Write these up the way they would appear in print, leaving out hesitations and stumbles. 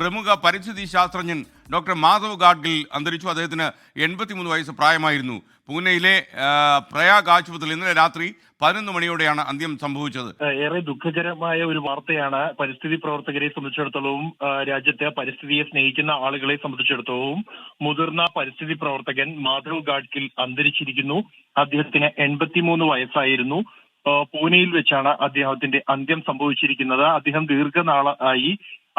പ്രമുഖ പരിസ്ഥിതി ശാസ്ത്രജ്ഞൻ ഡോക്ടർ മാധവ് ഗാഡ്ഗിൽ അന്തരിച്ചു. അദ്ദേഹത്തിന് 83 വയസ്സ് പ്രായമായിരുന്നു. പൂനെയിലെ പ്രയാഗ് ആശുപത്രിയിൽ ഇന്നലെ രാത്രി 11 മണിയോടെയാണ് അന്ത്യം സംഭവിച്ചത്. ഏറെ ദുഃഖകരമായ ഒരു വാർത്തയാണ്. പരിസ്ഥിതി പ്രവർത്തകരെ സംബന്ധിച്ചിടത്തോളം, രാജ്യത്തെ പരിസ്ഥിതിയെ സ്നേഹിക്കുന്ന ആളുകളെ സംബന്ധിച്ചിടത്തോളം മുതിർന്ന പരിസ്ഥിതി പ്രവർത്തകൻ മാധവ് ഗാഡ്ഗിൽ അന്തരിച്ചിരിക്കുന്നു. അദ്ദേഹത്തിന് 83 വയസ്സായിരുന്നു. പൂനെയിൽ വെച്ചാണ് അദ്ദേഹത്തിന്റെ അന്ത്യം സംഭവിച്ചിരിക്കുന്നത്. അദ്ദേഹം ദീർഘനാളായി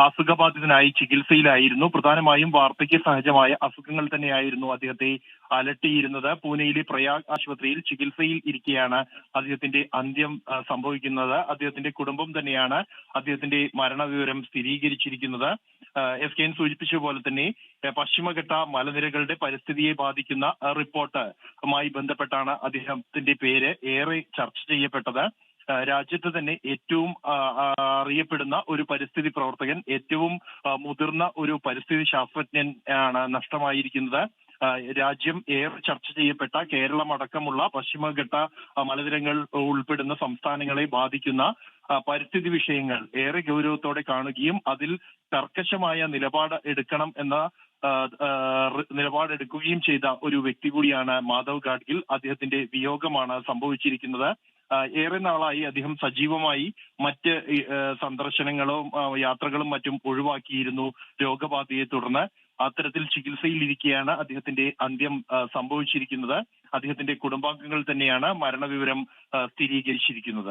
അസുഖബാധിതനായി ചികിത്സയിലായിരുന്നു. പ്രധാനമായും വാർദ്ധക്യ സഹജമായ അസുഖങ്ങൾ തന്നെയായിരുന്നു അദ്ദേഹത്തെ അലട്ടിയിരുന്നത്. പൂനെയിലെ പ്രയാഗ് ആശുപത്രിയിൽ ചികിത്സയിൽ ഇരിക്കെയാണ് അദ്ദേഹത്തിന്റെ അന്ത്യം സംഭവിക്കുന്നത്. അദ്ദേഹത്തിന്റെ കുടുംബം തന്നെയാണ് അദ്ദേഹത്തിന്റെ മരണവിവരം സ്ഥിരീകരിച്ചിരിക്കുന്നത്. SKN സൂചിപ്പിച്ച പോലെ തന്നെ പശ്ചിമഘട്ട മലനിരകളുടെ പരിസ്ഥിതിയെ ബാധിക്കുന്ന റിപ്പോർട്ടുമായി ബന്ധപ്പെട്ടാണ് അദ്ദേഹത്തിന്റെ പേര് ഏറെ ചർച്ച ചെയ്യപ്പെട്ടത്. രാജ്യത്ത് തന്നെ ഏറ്റവും അറിയപ്പെടുന്ന ഒരു പരിസ്ഥിതി പ്രവർത്തകൻ, ഏറ്റവും മുതിർന്ന ഒരു പരിസ്ഥിതി ശാസ്ത്രജ്ഞൻ ആണ് നഷ്ടമായിരിക്കുന്നത്. രാജ്യം ഏറെ ചർച്ച ചെയ്യപ്പെട്ട കേരളം അടക്കമുള്ള പശ്ചിമഘട്ട മലനിരകൾ ഉൾപ്പെടുന്ന സംസ്ഥാനങ്ങളെ ബാധിക്കുന്ന പരിസ്ഥിതി വിഷയങ്ങൾ ഏറെ ഗൗരവത്തോടെ കാണുകയും അതിൽ കർക്കശമായ നിലപാട് എടുക്കണം എന്ന നിലപാടെടുക്കുകയും ചെയ്ത ഒരു വ്യക്തി കൂടിയാണ് മാധവ് ഗാഡ്ഗിൽ. അദ്ദേഹത്തിന്റെ വിയോഗമാണ് സംഭവിച്ചിരിക്കുന്നത്. ഏറെ നാളായി അദ്ദേഹം സജീവമായി മറ്റ് സന്ദർശനങ്ങളും യാത്രകളും മറ്റും ഒഴിവാക്കിയിരുന്നു രോഗബാധയെ തുടർന്ന്. അത്തരത്തിൽ ചികിത്സയിലിരിക്കെയാണ് അദ്ദേഹത്തിന്റെ അന്ത്യം സംഭവിച്ചിരിക്കുന്നത്. അദ്ദേഹത്തിന്റെ കുടുംബാംഗങ്ങൾ തന്നെയാണ് മരണവിവരം സ്ഥിരീകരിച്ചിരിക്കുന്നത്.